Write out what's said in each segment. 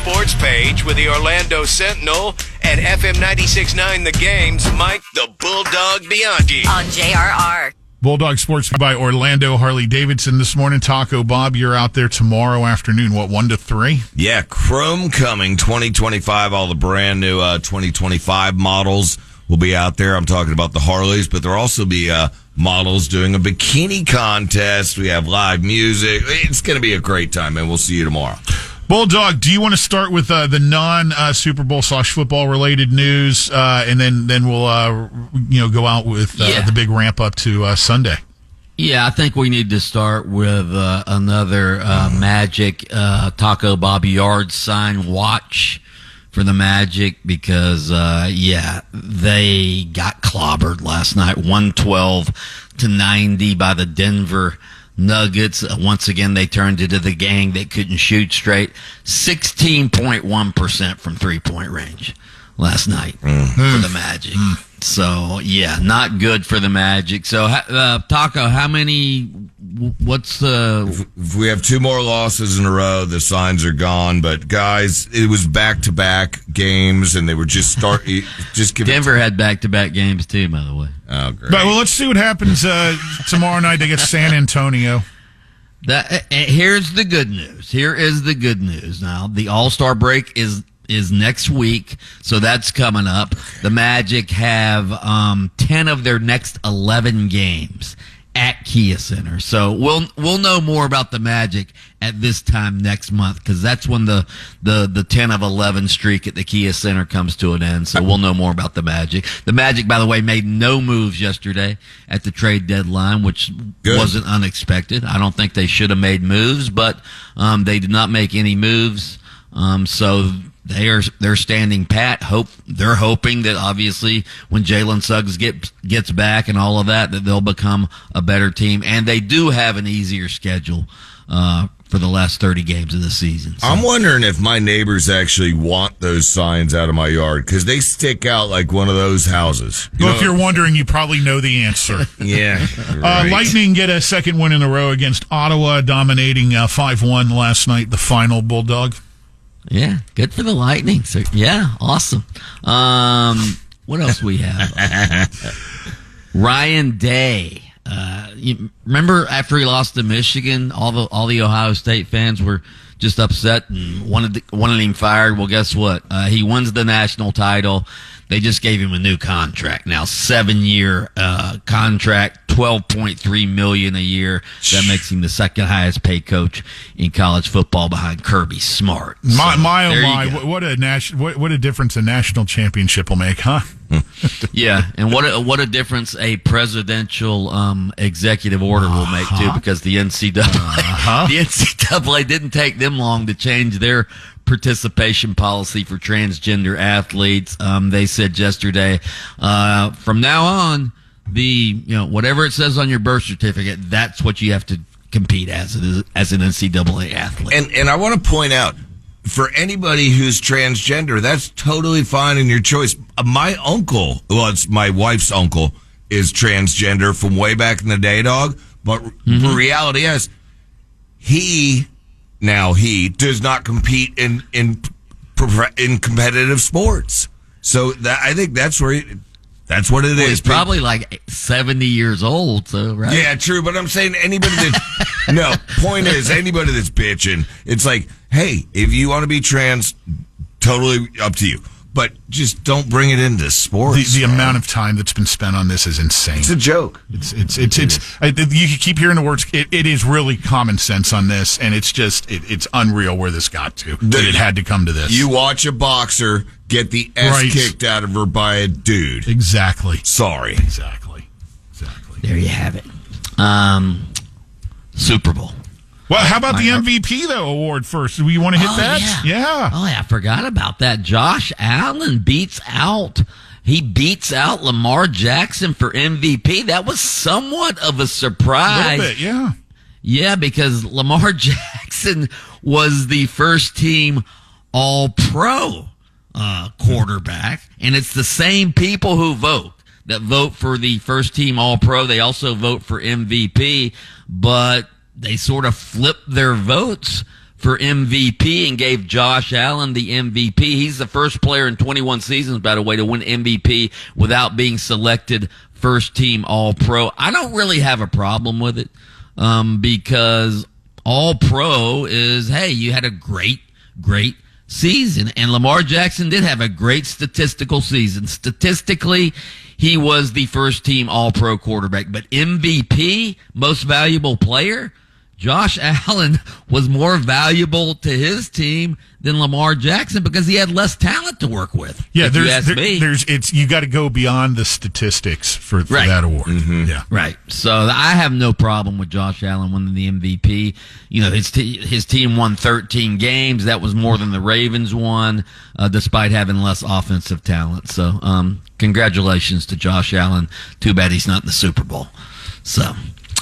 sports page with the Orlando Sentinel and FM 96.9 The Game's Mike the Bulldog Bianchi. On JRR. Bulldog Sports by Orlando Harley-Davidson this morning. Taco Bob, you're out there tomorrow afternoon, 1 to 3? Yeah, Chrome coming 2025. All the brand new 2025 models will be out there. I'm talking about the Harleys, but there'll also be models doing a bikini contest. We have live music. It's going to be a great time, and we'll see you tomorrow. Bulldog, do you want to start with the non-Super Bowl /football related news, and then we'll go out with the big ramp up to Sunday? Yeah, I think we need to start with another Magic Taco Bob yard sign watch for the Magic because they got clobbered last night, 112-90 by the Denver Nuggets. Once again, they turned into the gang that couldn't shoot straight. 16.1% from three-point range last night for the Magic. So, yeah, not good for the Magic. So, Taco, how many, If we have 2 more losses in a row, the signs are gone. But, guys, it was back-to-back games, and they were just Denver had back-to-back games, too, by the way. Oh, great. Well, let's see what happens tomorrow night against San Antonio. Here's the good news. Here is the good news. Now, the All-Star break is next week, so that's coming up. The Magic have 10 of their next 11 games at Kia Center. So we'll know more about the Magic at this time next month because that's when the 10 of 11 streak at the Kia Center comes to an end. So we'll know more about the Magic. The Magic, by the way, made no moves yesterday at the trade deadline, which wasn't unexpected. I don't think they should have made moves, but they did not make any moves. So they're standing pat. They're hoping that obviously when Jalen Suggs gets back and all of that they'll become a better team. And they do have an easier schedule for the last 30 games of the season. So. I'm wondering if my neighbors actually want those signs out of my yard because they stick out like one of those houses. If you're wondering, you probably know the answer. Yeah. Right. Lightning get a second win in a row against Ottawa, dominating 5-1 last night, the final, Bulldog. Yeah, good for the Lightning. So, yeah, awesome. What else we have? Ryan Day. You remember after he lost to Michigan, all the Ohio State fans were just upset and wanted him fired. Well, guess what? He wins the national title. They just gave him a new contract now, 7-year contract, $12.3 million a year. That makes him the second highest paid coach in college football behind Kirby Smart. What a difference a national championship will make, huh? Yeah, and what a difference a presidential executive order will make too, because the NCAA didn't take them long to change their participation policy for transgender athletes. They said yesterday, from now on, whatever it says on your birth certificate, that's what you have to compete as an NCAA athlete. And I want to point out, for anybody who's transgender, that's totally fine in your choice. My uncle, it's my wife's uncle, is transgender from way back in the day, dog. But the reality is, he does not compete in competitive sports. So I think that's what it is. He's probably like 70 years old, so right? Yeah, true. But I'm saying anybody that's point is anybody that's bitching. It's like, hey, if you want to be trans, totally up to you. But just don't bring it into sports. The amount of time that's been spent on this is insane. It's a joke. You keep hearing the words. It is really common sense on this, and it's unreal where this got to. That it had to come to this. You watch a boxer get the ass kicked out of her by a dude. Exactly. Sorry. Exactly. There you have it. Super Bowl. Well, how about the MVP, award first? Do we want to hit that? Yeah. Oh, yeah, I forgot about that. Josh Allen beats out Lamar Jackson for MVP. That was somewhat of a surprise. A little bit, yeah. Yeah, because Lamar Jackson was the first team All-Pro quarterback, and it's the same people who that vote for the first team All-Pro. They also vote for MVP, but they sort of flip their votes for MVP and gave Josh Allen the MVP. He's the first player in 21 seasons, by the way, to win MVP without being selected first team All-Pro. I don't really have a problem with it because All-Pro is, hey, you had a great season. And Lamar Jackson did have a great statistical season. Statistically, he was the first team All-Pro quarterback. But MVP, most valuable player, Josh Allen was more valuable to his team than Lamar Jackson because he had less talent to work with. Yeah, you got to go beyond the statistics for that award. Mm-hmm. Yeah, right. So I have no problem with Josh Allen winning the MVP. You know, his team won 13 games. That was more than the Ravens won, despite having less offensive talent. So, congratulations to Josh Allen. Too bad he's not in the Super Bowl. So.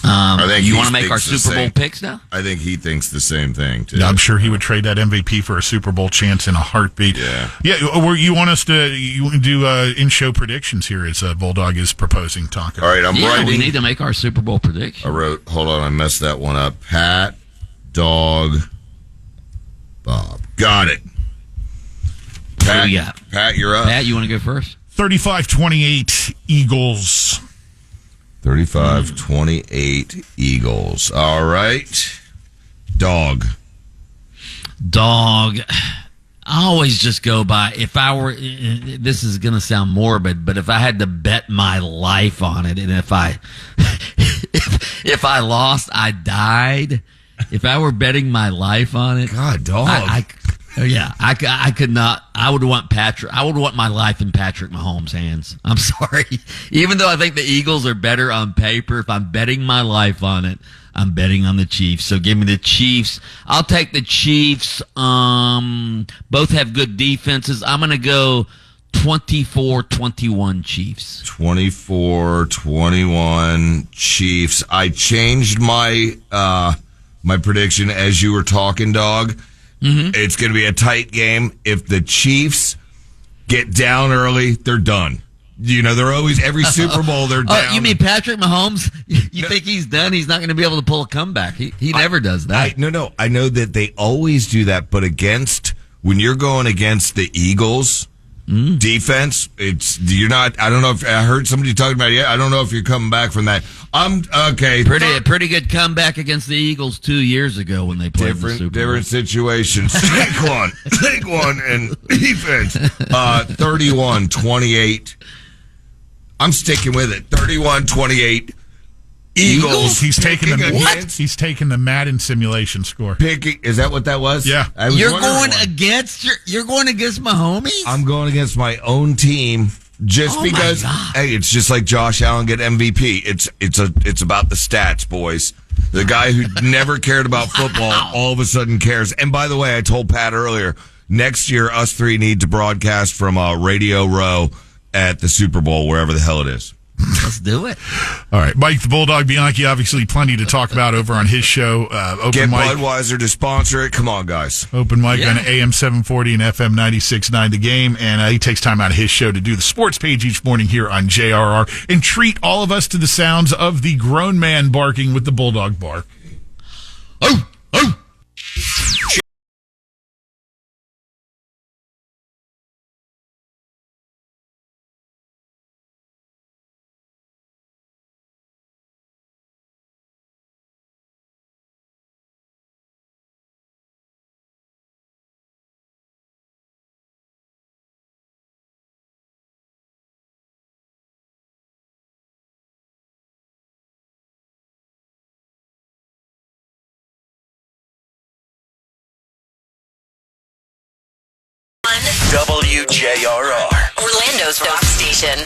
You want to make our Super Bowl picks now? I think he thinks the same thing, too. Yeah, I'm sure he would trade that MVP for a Super Bowl chance in a heartbeat. Yeah. Yeah, you want us to do in-show predictions here as Bulldog is proposing talking. All right, I'm writing. We need to make our Super Bowl prediction. Hold on, I messed that one up. Pat, Dog, Bob. Got it. Pat, What do we got? Pat, you're up. Pat, you want to go first? 35-28 Eagles. 35-28 Eagles. All right. Dog. I always just go by, if I were, this is going to sound morbid, but if I had to bet my life on it, and if I lost, I died. If I were betting my life on it. God, Dog. I could not. I would want my life in Patrick Mahomes' hands. I'm sorry. Even though I think the Eagles are better on paper, if I'm betting my life on it, I'm betting on the Chiefs. So give me the Chiefs. I'll take the Chiefs. Both have good defenses. I'm going to go 24-21 Chiefs. 24-21 Chiefs. I changed my prediction as you were talking, Dog. Mm-hmm. It's going to be a tight game. If the Chiefs get down early, they're done. You know, they're always, every Super Bowl, they're down. You mean Patrick Mahomes? You think he's done? He's not going to be able to pull a comeback. He never does that. No. I know that they always do that, but when you're going against the Eagles defense, you're not, I don't know if, I heard somebody talking about it, I don't know if you're coming back from that. Okay. Pretty good comeback against the Eagles 2 years ago when they played the Super Bowl. Different situations. Take one and defense. 31-28. I'm sticking with it. 31-28. Eagles. He's taking the Madden simulation score. Is that what that was? Yeah. You're going against Mahomes? I'm going against my own team just because. Hey, it's just like Josh Allen get MVP. It's about the stats, boys. The guy who never cared about football all of a sudden cares. And by the way, I told Pat earlier, next year us three need to broadcast from Radio Row at the Super Bowl, wherever the hell it is. Let's do it. All right. Mike the Bulldog Bianchi, obviously plenty to talk about over on his show. Get Budweiser to sponsor it. Come on, guys. Open mic on AM 740 and FM 96.9 The Game. And he takes time out of his show to do the sports page each morning here on JRR and treat all of us to the sounds of the grown man barking with the Bulldog bark. Oh! WJRR, Orlando's rock station.